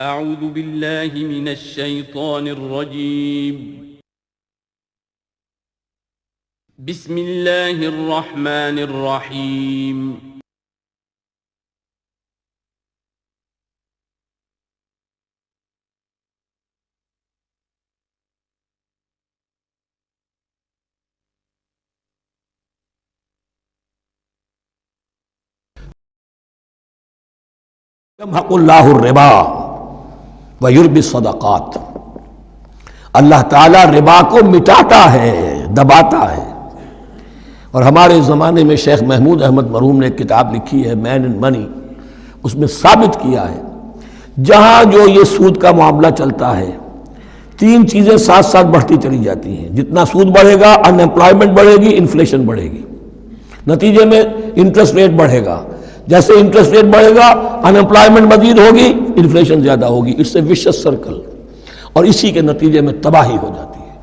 اعوذ باللہ من الشیطان الرجیم بسم اللہ الرحمن الرحیم یمحق اللہ الربا ویربی الصدقات، اللہ تعالیٰ ربا کو مٹاتا ہے، دباتا ہے۔ اور ہمارے زمانے میں شیخ محمود احمد مرحوم نے ایک کتاب لکھی ہے مین اینڈ منی، اس میں ثابت کیا ہے جہاں جو یہ سود کا معاملہ چلتا ہے تین چیزیں ساتھ ساتھ بڑھتی چلی جاتی ہیں۔ جتنا سود بڑھے گا ان امپلائمنٹ بڑھے گی، انفلیشن بڑھے گی، نتیجے میں انٹرسٹ ریٹ بڑھے گا، جیسے انٹرسٹ ریٹ بڑھے گا ان امپلائمنٹ مزید ہوگی، انفلیشن زیادہ ہوگی۔ اٹس اے ویشس سرکل، اور اسی کے نتیجے میں تباہی ہو جاتی ہے،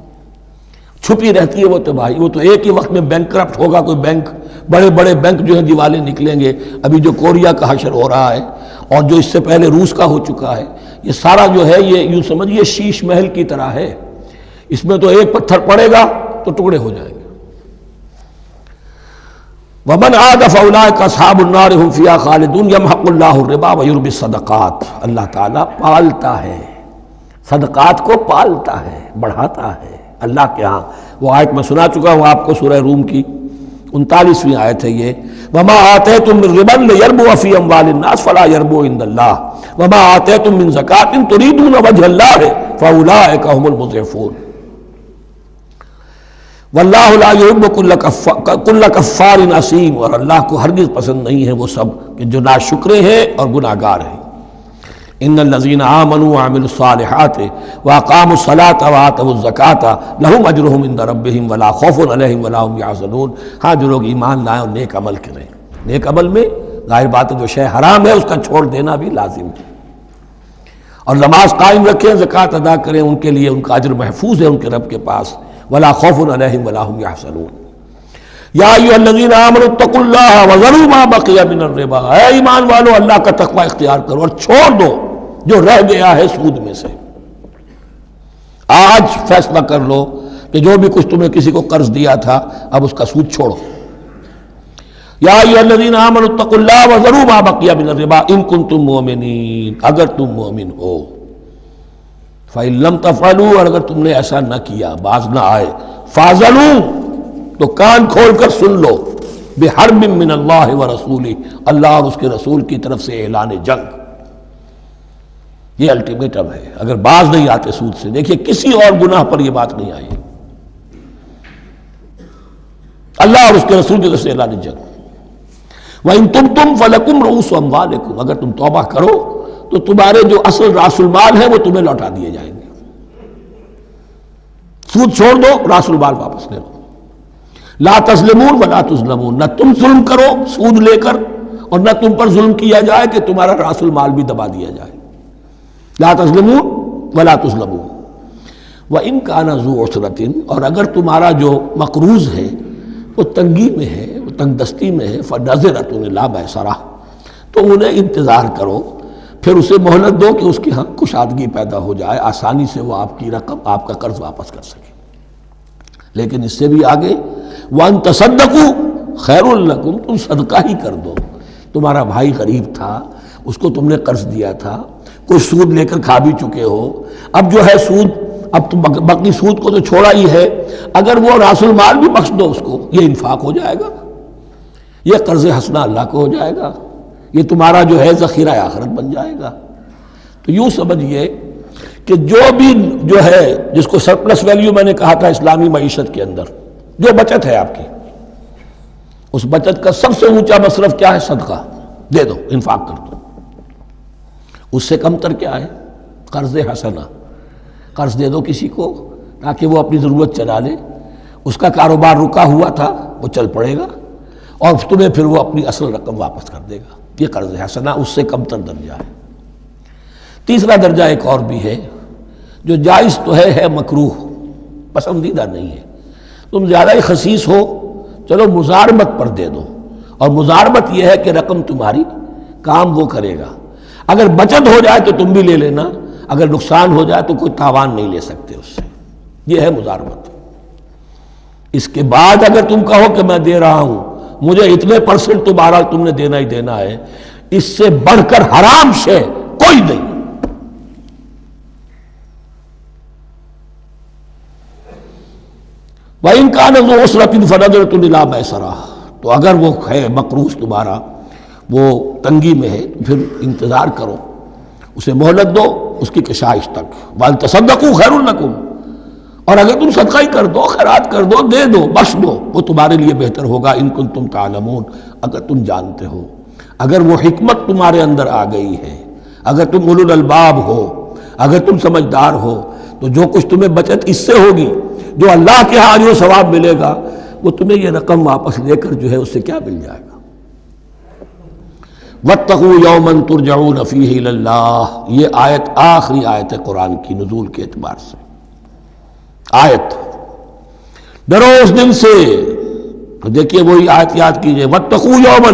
چھپی رہتی ہے وہ تباہی۔ وہ تو ایک ہی وقت میں بینک کرپٹ ہوگا، کوئی بینک، بڑے بڑے بینک جو ہیں دیوالے نکلیں گے، ابھی جو کوریا کا حشر ہو رہا ہے اور جو اس سے پہلے روس کا ہو چکا ہے، یہ سارا جو ہے یہ یوں سمجھیے شیش محل کی طرح ہے، اس میں تو ایک پتھر پڑے گا تو ٹکڑے ہو جائیں گے۔ وَمَنْ عَادَ فَأُولَٰئِكَ أَصْحَابُ النَّارِ هُمْ فِيهَا خَالِدُونَ يَمْحَقُ اللَّهُ الرِّبَا وَيُرْبِي الصَّدَقَاتِ، اللہ تعالیٰ پالتا ہے، صدقات کو پالتا ہے، بڑھاتا ہے اللہ کے ہاں۔ وہ آیت میں سنا چکا ہوں آپ کو، سورہ روم کی 39ویں آیت ہے یہ، وَمَا آتَيْتُم مِّن رِّبًا لِّيَرْبُوَ فِي أَمْوَالِ النَّاسِ فَلَا يَرْبُو عِندَ اللَّهِ وَمَا آتَيْتُم مِّن زَكَاةٍ تُرِيدُونَ وَجْهَ اللَّهِ فَأُولَٰئِكَ هُمُ الْمُضْعِفُونَ واللہ لا یحب کل کفار اثیم، اور اللہ کو ہرگز پسند نہیں ہے وہ سب کہ جو ناشکرے ہیں اور گناہ گار ہیں۔ ان الذین آمنوا وعملوا الصالحات واقاموا الصلاة وآتوا الزکاة لہم اجرہم عند ربہم ولا خوف علیہم ولا هم یحزنون۔ ہاں جو لوگ ایمان لائیں اور نیک عمل کریں، نیک عمل میں ظاہر بات ہے جو شے حرام ہے اس کا چھوڑ دینا بھی لازم ہے، اور نماز قائم رکھیں، زکوٰۃ ادا کریں، ان کے لیے ان کا اجر محفوظ ہے ان کے رب کے پاس، ولا خوف علیہم ولا هم یحزنون۔ یا ایھا الذین آمنوا اتقوا اللہ وذروا ما بقی من الربا، اے ایمان والو اللہ کا تقوی اختیار کرو اور چھوڑ دو جو رہ گیا ہے سود میں سے۔ آج فیصلہ کر لو کہ جو بھی کچھ تمہیں کسی کو قرض دیا تھا اب اس کا سود چھوڑو۔ یا ایھا الذین آمنوا اتقوا اللہ وذروا ما بقی من الربا ان کنتم مؤمنین، اگر تم مومن ہو۔ فَإِن لَمْ تَفْعَلُوا، اور اگر تم نے ایسا نہ کیا، باز نہ آئے، فَاعْذَنُوا، تو کان کھول کر سن لو، بِحَرْبٍ مِّنَ اللَّهِ وَرَسُولِهِ، اللہ اور اس کے رسول کی طرف سے اعلان جنگ۔ یہ الٹیمیٹم ہے اگر باز نہیں آتے سود سے۔ دیکھیے کسی اور گناہ پر یہ بات نہیں آئی، اللہ اور اس کے رسول کی طرف سے اعلان جنگ۔ وَإِن تُبْتُمْ فَلَكُمْ رُءُوسُ أَمْوَالِكُمْ، اگر تم توبہ کرو تو تمہارے جو اصل راس المال ہے وہ تمہیں لوٹا دیے جائیں گے۔ سود چھوڑ دو، راس المال واپس لے لو۔ لا تظلمون ولا تظلمون، نہ تم ظلم کرو سود لے کر اور نہ تم پر ظلم کیا جائے کہ تمہارا راس المال بھی دبا دیا جائے۔ لا تظلمون ولا تظلمون۔ وَإِن كَانَ ذُو عُسْرَةٍ، اور اگر تمہارا جو مقروض ہے وہ تنگی میں ہے، وہ تنگ دستی میں ہے، فَنَظِرَةٌ إِلَىٰ مَيْسَرَةٍ، تو انہیں انتظار کرو، پھر اسے مہلت دو کہ اس کی ہاں کشادگی پیدا ہو جائے، آسانی سے وہ آپ کی رقم، آپ کا قرض واپس کر سکے۔ لیکن اس سے بھی آگے وَأَن تَصَدَّقُوا خَيْرٌ لَكُمْ، تم صدقہ ہی کر دو۔ تمہارا بھائی غریب تھا، اس کو تم نے قرض دیا تھا، کچھ سود لے کر کھا بھی چکے ہو، اب جو ہے سود، اب تم باقی سود کو تو چھوڑا ہی ہے، اگر وہ راس المال بھی بخش دو اس کو، یہ انفاق ہو جائے گا، یہ قرض حسنہ اللہ کو ہو جائے گا، یہ تمہارا جو ہے ذخیرہ آخرت بن جائے گا۔ تو یوں سمجھیے کہ جو بھی جو ہے جس کو سرپلس ویلیو میں نے کہا تھا اسلامی معیشت کے اندر، جو بچت ہے آپ کی، اس بچت کا سب سے اونچا مصرف کیا ہے؟ صدقہ دے دو، انفاق کر دو۔ اس سے کم تر کیا ہے؟ قرض حسنہ، قرض دے دو کسی کو تاکہ وہ اپنی ضرورت چلا لے، اس کا کاروبار رکا ہوا تھا وہ چل پڑے گا اور تمہیں پھر وہ اپنی اصل رقم واپس کر دے گا۔ یہ قرض حسنہ اس سے کم تر درجہ ہے۔ تیسرا درجہ ایک اور بھی ہے جو جائز تو ہے مکروہ، پسندیدہ نہیں ہے۔ تم زیادہ ہی خسیس ہو، چلو مزاربت پر دے دو، اور مزاربت یہ ہے کہ رقم تمہاری کام وہ کرے گا۔ اگر بچت ہو جائے تو تم بھی لے لینا، اگر نقصان ہو جائے تو کوئی تاوان نہیں لے سکتے اس سے. یہ ہے مضاربت. اس کے بعد اگر تم کہو کہ میں دے رہا ہوں، مجھے اتنے % تو بہرحال تم نے دینا ہی دینا ہے، اس سے بڑھ کر حرام شے کوئی نہیں. وَإِنْ كَانَ ذُو عُسْرَةٍ فَنَظِرَةٌ إِلَىٰ مَيْسَرَةٍ، تو اگر وہ ہے مقروض تمہارا وہ تنگی میں ہے پھر انتظار کرو، اسے مہلت دو اس کی کشائش تک. وَأَن تَصَدَّقُوا خَيْرٌ لَكُمْ، اور اگر تم صدقہ ہی کر دو، خیرات کر دو، دے دو، بخش دو، وہ تمہارے لیے بہتر ہوگا. ان کنتم تعلمون، اگر تم جانتے ہو، اگر وہ حکمت تمہارے اندر آ گئی ہے، اگر تم اولو الالباب ہو، اگر تم سمجھدار ہو، تو جو کچھ تمہیں بچت اس سے ہوگی، جو اللہ کے ہاں اجر و ثواب ملے گا، وہ تمہیں یہ رقم واپس لے کر جو ہے اس سے کیا مل جائے گا. وَاتَّقُوا يَوْمًا تُرْجَعُونَ فِيهِ إِلَى اللَّهِ، یہ آیت آخری آیت ہے قرآن کی نزول کے اعتبار سے. آیت ڈرو اس دن سے، تو دیکھیے وہی آیت یاد کیجئے. وَاتَّقُوا يَوْمًا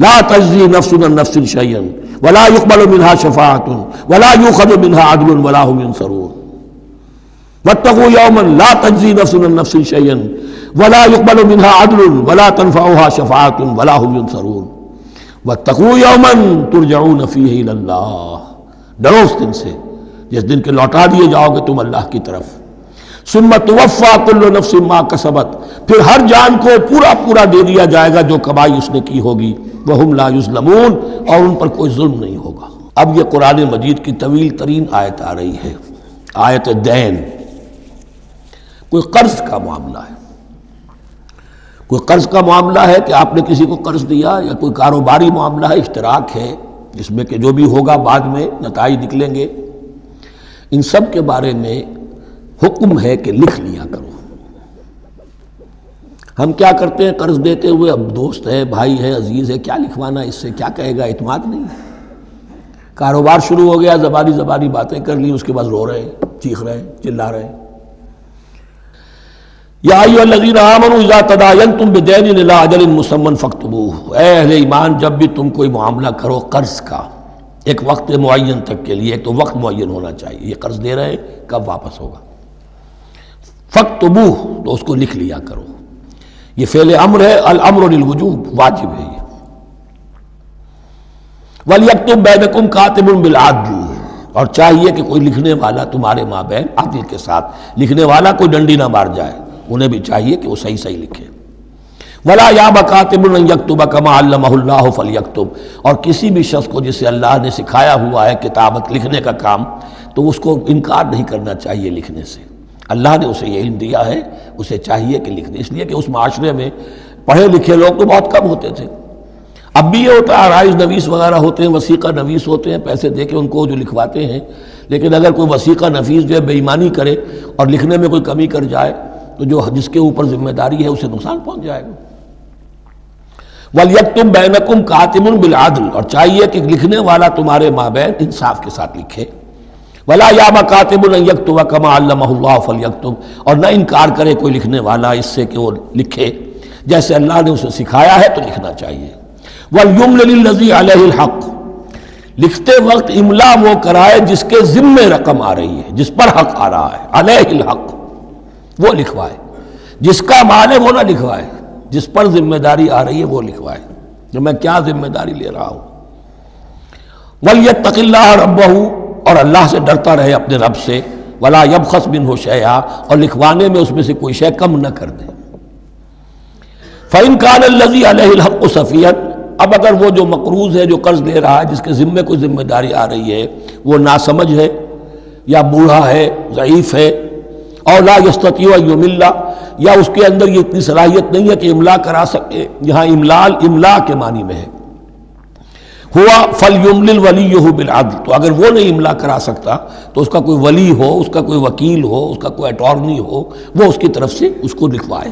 لَا تَجْزِي نَفْسٌ عَن نَفْسٍ شَيْئًا وَلَا يُقْبَلُ مِنْهَا شَفَاعَةٌ وَلَا يُؤْخَذُ مِنْهَا عَدْلٌ وَلَا هُمْ يُنصَرُونَ. وَاتَّقُوا يَوْمًا لَا تَجْزِي نَفْسٌ عَن نَفْسٍ شَيْئًا وَلَا يُقْبَلُ مِنْهَا عَدْلٌ وَلَا تَنفَعُهَا شَفَاعَةٌ وَلَا هُمْ يُنصَرُونَ. وَاتَّقُوا يَوْمًا تُرْجَعُونَ فِيهِ إِلَى اللَّهِ، ڈرو اس دن سے جس دن کے لوٹا دیے جاؤ گے تم اللہ کی طرف. ثُمَّ تُوَفَّىٰ كُلُّ نَفْسٍ مَا كَسَبَتْ، پھر ہر جان کو پورا پورا دے دیا جائے گا جو کمائی اس نے کی ہوگی. وَهُمْ لَا يُظْلَمُونَ، اور ان پر کوئی ظلم نہیں ہوگا. اب یہ قرآن مجید کی طویل ترین آیت آ رہی ہے، آیت دین. کوئی قرض کا معاملہ ہے، کوئی قرض کا معاملہ ہے کہ آپ نے کسی کو قرض دیا، یا کوئی کاروباری معاملہ ہے، اشتراک ہے جس میں کہ جو بھی ہوگا بعد میں نتائج نکلیں گے. ان سب کے بارے میں حکم ہے کہ لکھ لیا کرو. ہم کیا کرتے ہیں قرض دیتے ہوئے، اب دوست ہے، بھائی ہے، عزیز ہے، کیا لکھوانا، اس سے کیا کہے گا، اعتماد نہیں ہے. کاروبار شروع ہو گیا، زبانی باتیں کر لی، اس کے بعد رو رہے ہیں، چیخ رہے ہیں، چلا رہے ہیں. یا ایھا الذین آمنوا اذا تداینتم بدین الی اجل مسمى فاکتبوہ، اے اہل ایمان جب بھی تم کوئی معاملہ کرو قرض کا ایک وقت معین تک کے لیے، ایک تو وقت معین ہونا چاہیے، یہ قرض دے رہے ہیں کب واپس ہوگا. فاکتبوہ، تو اس کو لکھ لیا کرو. یہ فعل امر ہے، الامر للوجوب، واجب ہے یہ. وَلْيَكْتُبْ بَيْنَكُمْ كَاتِبٌ بِالْعَدْلِ، اور چاہیے کہ کوئی لکھنے والا تمہارے مابین عدل کے ساتھ، لکھنے والا کوئی ڈنڈی نہ مار جائے، انہیں بھی چاہیے کہ وہ صحیح صحیح لکھے. وَلَا يَأْبَ كَاتِبٌ أَن يَكْتُبَ كَمَا عَلَّمَهُ اللَّهُ فَلْيَكْتُبْ، اور کسی بھی شخص کو جسے اللہ نے سکھایا ہوا ہے کتابت لکھنے کا کام، تو اس کو انکار نہیں کرنا چاہیے لکھنے سے. اللہ نے اسے یہ علم دیا ہے، اسے چاہیے کہ لکھ دے. اس لیے کہ اس معاشرے میں پڑھے لکھے لوگ تو بہت کم ہوتے تھے. اب بھی یہ ہوتا ہے، عرائض نویس وغیرہ ہوتے ہیں، وثیقہ نویس ہوتے ہیں، پیسے دے کے ان کو جو لکھواتے ہیں. لیکن اگر کوئی وثیقہ نویس جو ہے بے ایمانی کرے اور لکھنے میں کوئی کمی کر جائے تو جو جس کے اوپر ذمہ داری ہے اسے نقصان پہنچ جائے گا. وَلْيَكْتُبْ بَيْنَكُمْ كَاتِبٌ بِالْعَدْلِ، اور چاہیے کہ لکھنے والا تمہارے مابین انصاف کے ساتھ لکھے. وَلَا يَأْبَ كَاتِبٌ أَن يَكْتُبَ كَمَا عَلَّمَهُ اللَّهُ فَلْيَكْتُبْ، اور نہ انکار کرے کوئی لکھنے والا اس سے کہ وہ لکھے جیسے اللہ نے اسے سکھایا ہے تو لکھنا چاہیے. وَلْيُمْلِلِ الَّذِي عَلَيْهِ الْحَقُّ، لکھتے وقت املا وہ کرائے جس کے ذمے رقم آ رہی ہے، جس پر حق آ رہا ہے. علیہ الحق، وہ لکھوائے. جس کا مال ہے وہ نہ لکھوائے، جس پر ذمہ داری آ رہی ہے وہ لکھوائے کہ میں کیا ذمہ داری لے رہا ہوں. وَلْيَتَّقِ اللَّهَ رَبَّهُ، اور اللہ سے ڈرتا رہے اپنے رب سے. وَلَا يَبْخَسْ مِنْهُ شَيْئًا، اور لکھوانے میں اس میں سے کوئی شے کم نہ کر دے. فَإِنْ كَانَ الَّذِي عَلَيْهِ الْحَقُّ سَفِيهًا، اب اگر وہ جو مقروض ہے، جو قرض لے رہا ہے، جس کے ذمے کوئی ذمہ داری آ رہی ہے، وہ ناسمجھ ہے یا بوڑھا ہے، ضعیف ہے، اور لا يستطيع ان يمل، یا اس کے اندر یہ اتنی صلاحیت نہیں ہے کہ املا کرا سکے، یہاں املا کے معنی میں ہے. ہوا فَلْيُمْلِلْ وَلِيُّهُ بِالْعَدْلِ، تو اگر وہ نہیں املا کرا سکتا تو اس کا کوئی ولی ہو، اس کا کوئی وکیل ہو، اس کا کوئی اٹارنی ہو، وہ اس کی طرف سے اس کو لکھوائے.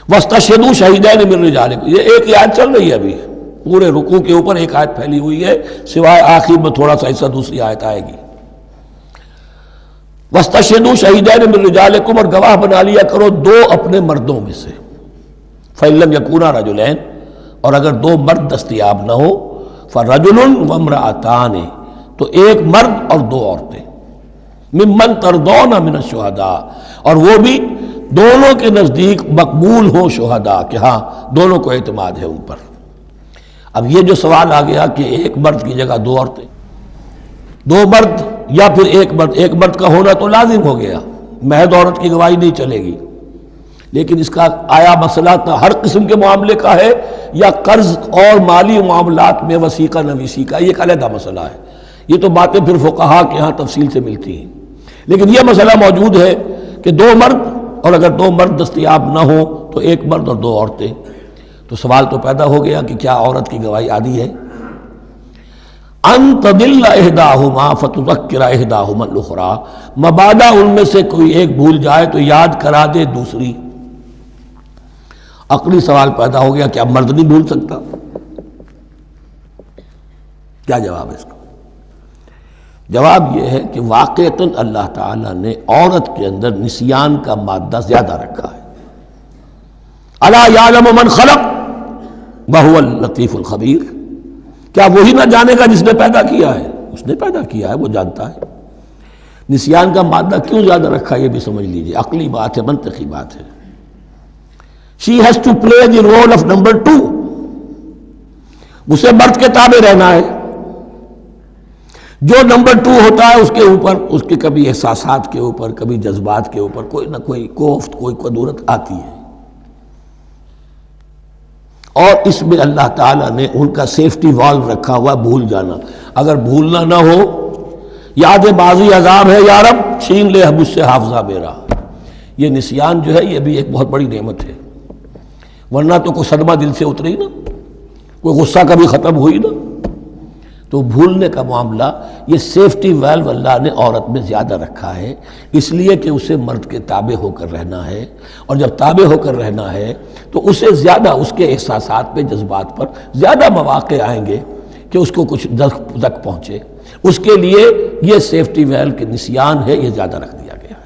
وَاسْتَشْهِدُوا شَهِيدَيْنِ مِن رِجَالِكُمْ، یہ ایک ہی آیت چل رہی ہے ابھی، پورے رکوع کے اوپر ایک آیت پھیلی ہوئی ہے، سوائے آخر میں تھوڑا سا حصہ دوسری آیت آئے گی. وَاسْتَشْهِدُوا شَهِيدَيْنِ مِن رِجَالِكُمْ، اور گواہ بنا لیا کرو دو اپنے مردوں میں سے. فَإِن لَّمْ يَكُونَا رَجُلَيْنِ، اور اگر دو مرد دستیاب نہ ہو، فرجل وامرأتان، تو ایک مرد اور دو عورتیں، ممن ترضون من الشہداء، اور وہ بھی دونوں کے نزدیک مقبول ہوں شہداء کہ ہاں دونوں کو اعتماد ہے ان پر۔ اب یہ جو سوال آ گیا کہ ایک مرد کی جگہ دو عورتیں، دو مرد یا پھر ایک مرد کا ہونا تو لازم ہو گیا، محض عورت کی گواہی نہیں چلے گی، لیکن اس کا آیا مسئلہ ہر قسم کے معاملے کا ہے یا قرض اور مالی معاملات میں وثیقہ نویسی کا، یہ ایک علیحدہ مسئلہ ہے۔ یہ تو باتیں پھر فقہا کے ہاں تفصیل سے ملتی ہیں، لیکن یہ مسئلہ موجود ہے کہ دو مرد، اور اگر دو مرد دستیاب نہ ہو تو ایک مرد اور دو عورتیں، تو سوال تو پیدا ہو گیا کہ کیا عورت کی گواہی عادی ہے؟ ان تضل احداہما فتذکر احداہما الاخری، مبادا ان میں سے کوئی ایک بھول جائے تو یاد کرا دے دوسری۔ عقلی سوال پیدا ہو گیا، کیا مرد نہیں بھول سکتا؟ کیا جواب ہے اس کا؟ جواب یہ ہے کہ واقعتاً اللہ تعالیٰ نے عورت کے اندر نسیان کا مادہ زیادہ رکھا ہے۔ الا یعلم من خلق وہو اللطیف الخبیر، کیا وہی نہ جانے گا جس نے پیدا کیا ہے؟ اس نے پیدا کیا ہے، وہ جانتا ہے۔ نسیان کا مادہ کیوں زیادہ رکھا یہ بھی سمجھ لیجیے، عقلی بات ہے، منطقی بات ہے۔ She has to play the role of number 2، اسے مرد کے تابع رہنا ہے۔ جو نمبر 2 ہوتا ہے اس کے اوپر، اس کے کبھی احساسات کے اوپر، کبھی جذبات کے اوپر کوئی نہ کوئی کوفت، کوئی قدورت آتی ہے، اور اس میں اللہ تعالیٰ نے ان کا سیفٹی والو رکھا ہوا، بھول جانا۔ اگر بھولنا نہ ہو، یاد بازی عذاب ہے یا رب، چھین لے مجھ سے حافظہ میرا۔ یہ نسیان جو ہے یہ بھی ایک بہت بڑی نعمت ہے، ورنہ تو کوئی صدمہ دل سے اترے ہی نہ، کوئی غصہ کبھی ختم ہوئی نہ۔ تو بھولنے کا معاملہ، یہ سیفٹی ویلو اللہ نے عورت میں زیادہ رکھا ہے، اس لیے کہ اسے مرد کے تابع ہو کر رہنا ہے، اور جب تابع ہو کر رہنا ہے تو اسے زیادہ اس کے احساسات پہ، جذبات پر زیادہ مواقع آئیں گے کہ اس کو کچھ زخم پہنچے۔ اس کے لیے یہ سیفٹی ویلو کے نسیان ہے، یہ زیادہ رکھ دیا گیا ہے۔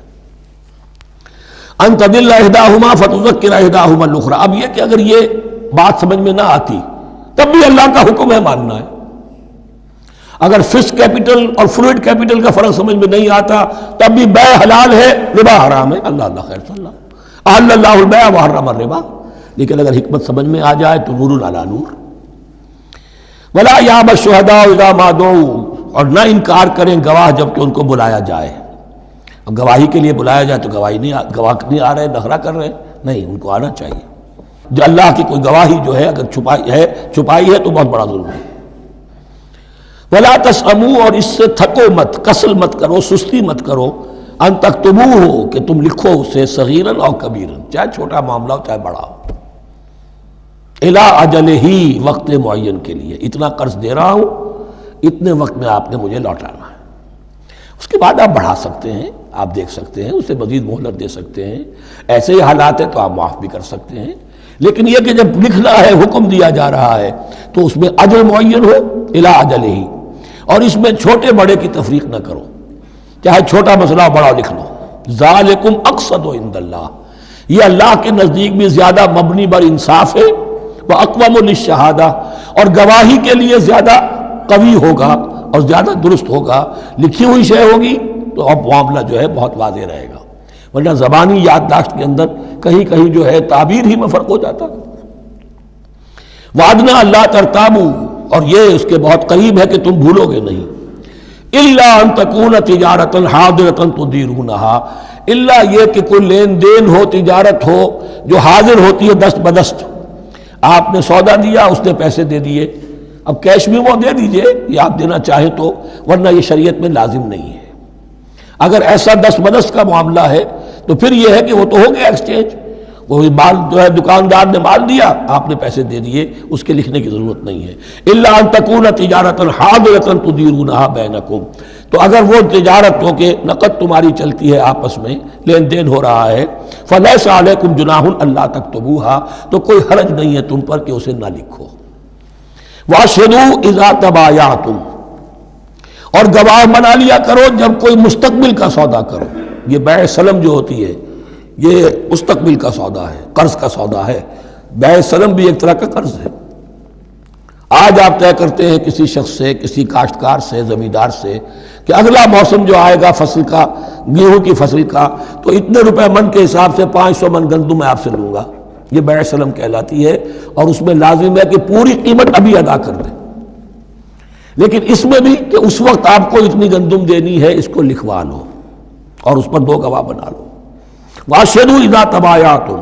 ان تضل احداہما فتذکر احداہما الاخری، اب یہ کہ اگر یہ بات سمجھ میں نہ آتی تب بھی اللہ کا حکم ہے ماننا ہے۔ اگر فسٹ کیپٹل اور فلوئڈ کیپٹل کا فرق سمجھ میں نہیں آتا تب بھی بیع حلال ہے، ربا حرام ہے، اللہ خیر صلی اللہ احل اللہ البیع وحرم الربا۔ لیکن اگر حکمت سمجھ میں آ جائے تو نور علی نور۔ ولا یأبى الشہداء اذا ما دعوا، اور نہ انکار کریں گواہ جب کہ ان کو بلایا جائے۔ اب گواہی کے لیے بلایا جائے تو گواہ نہیں آ رہے، نخرہ کر رہے ہیں، نہیں، ان کو آنا چاہیے۔ جو اللہ کی کوئی گواہی جو ہے اگر چھپائی ہے تو بہت بڑا ظلم ہے۔ ولا تسأموا، اور اس سے تھکو مت، کسل مت کرو، سستی مت کرو، ان تکتبوہ، کہ تم لکھو اسے، صغیرا او کبیرا، چاہے چھوٹا معاملہ ہو چاہے بڑا ہو، الی اجلہ، وقت معین کے لیے، اتنا قرض دے رہا ہوں، اتنے وقت میں آپ نے مجھے لوٹانا ہے۔ اس کے بعد آپ بڑھا سکتے ہیں، آپ دیکھ سکتے ہیں، اسے مزید مہلت دے سکتے ہیں، ایسے ہی حالات ہیں تو آپ معاف بھی کر سکتے ہیں، لیکن یہ کہ جب لکھنا ہے، حکم دیا جا رہا ہے تو اس میں اجل معین ہو، الی اجلہ، اور اس میں چھوٹے بڑے کی تفریق نہ کرو، چاہے چھوٹا مسئلہ بڑا لکھ لو۔ ذالکم اقسط عند اللہ، یہ اللہ کے نزدیک بھی زیادہ مبنی بر انصاف ہے، واقوم للشہادہ، اور گواہی کے لیے زیادہ قوی ہوگا اور زیادہ درست ہوگا۔ لکھی ہوئی شے ہوگی تو اب معاملہ جو ہے بہت واضح رہے گا، ورنہ زبانی یادداشت کے اندر کہیں کہیں جو ہے تعبیر ہی میں فرق ہو جاتا۔ وعدنا اللہ ترتابو، اور یہ اس کے بہت قریب ہے کہ تم بھولو گے نہیں، الا ان تکون تجارۃ حاضرۃ تدیرونھا، الا یہ کہ کوئی لین دین ہو، تجارت ہو جو حاضر ہوتی ہے دست بدست۔ آپ نے سودا دیا، اس نے پیسے دے دیے، اب کیش میں وہ دے دیجئے یا آپ دینا چاہیں تو، ورنہ یہ شریعت میں لازم نہیں ہے۔ اگر ایسا دست بدست کا معاملہ ہے تو پھر یہ ہے کہ وہ تو ہو گیا ایکسچینج، وہ مال جو ہے دکاندار نے مال دیا، آپ نے پیسے دے دیے، اس کے لکھنے کی ضرورت نہیں ہے۔ الا ان تکون تجارۃ حاضرۃ تدیرونھا بینکم، تو اگر وہ تجارت ہو کہ نقد تمہاری چلتی ہے، آپس میں لین دین ہو رہا ہے، فلیس علیکم جناح الا تکتبوھا، تو کوئی حرج نہیں ہے تم پر کہ اسے نہ لکھو۔ واشہدوا اذا تبایعتم، اور گواہ بنا لیا کرو جب کوئی مستقبل کا سودا کرو۔ یہ بیع سلم جو ہوتی ہے یہ مستقبل کا سودا ہے، قرض کا سودا ہے۔ بیع سلم بھی ایک طرح کا قرض ہے۔ آج آپ طے کرتے ہیں کسی شخص سے، کسی کاشتکار سے، زمیندار سے کہ اگلا موسم جو آئے گا فصل کا، گیہوں کی فصل کا، تو اتنے روپے من کے حساب سے 500 من گندم میں آپ سے لوں گا، یہ بیع سلم کہلاتی ہے، اور اس میں لازم ہے کہ پوری قیمت ابھی ادا کر دیں۔ لیکن اس میں بھی کہ اس وقت آپ کو اتنی گندم دینی ہے، اس کو لکھوا لو اور اس پر 2 گواہ بنا لو۔ وَأَشْهِدُوا إِذَا تَبَايَعْتُمْ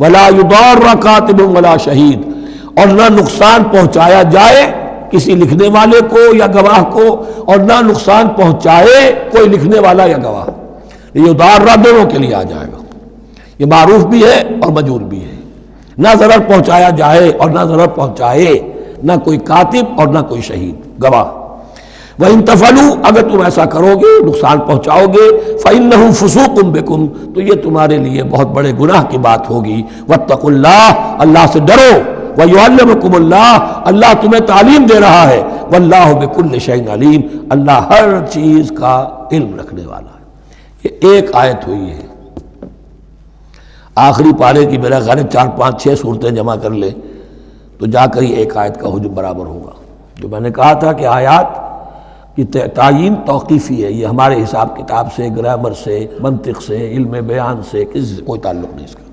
وَلَا يُضَارَّ كَاتِبٌ وَلَا شَهِيدٌ، اور نہ نقصان پہنچایا جائے کسی لکھنے والے کو یا گواہ کو، اور نہ نقصان پہنچائے کوئی لکھنے والا یا گواہ۔ یہ ضارہ دونوں کے لیے آ جائے گا، یہ معروف بھی ہے اور مجور بھی ہے، نہ ضرر پہنچایا جائے اور نہ ضرر پہنچائے، نہ کوئی کاتب اور نہ کوئی شہید گواہ۔ وَإِن تَفْعَلُوا، اگر تم ایسا کرو گے، نقصان پہنچاؤ گے، فَإِنَّهُ فُسُوقٌ بِكُمْ، تو یہ تمہارے لیے بہت بڑے گناہ کی بات ہوگی۔ وَاتَّقُوا اللَّهَ، اللہ سے ڈرو، وَيُعَلِّمُكُمُ اللَّهُ، اللہ تمہیں تعلیم دے رہا ہے، وَاللَّهُ بِكُلِّ شَيْءٍ عَلِيمٌ، اللہ ہر چیز کا علم رکھنے والا ہے۔ یہ ایک آیت ہوئی ہے، آخری پارے کی میرا خیال ہے 4 5 6 صورتیں جمع کر لیں تو جا کر یہ ایک آیت کا حجم برابر ہوگا۔ جو میں نے کہا تھا کہ آیات کی تعیین توقیفی ہے، یہ ہمارے حساب کتاب سے، گرامر سے، منطق سے، علم بیان سے کوئی تعلق نہیں اس کا۔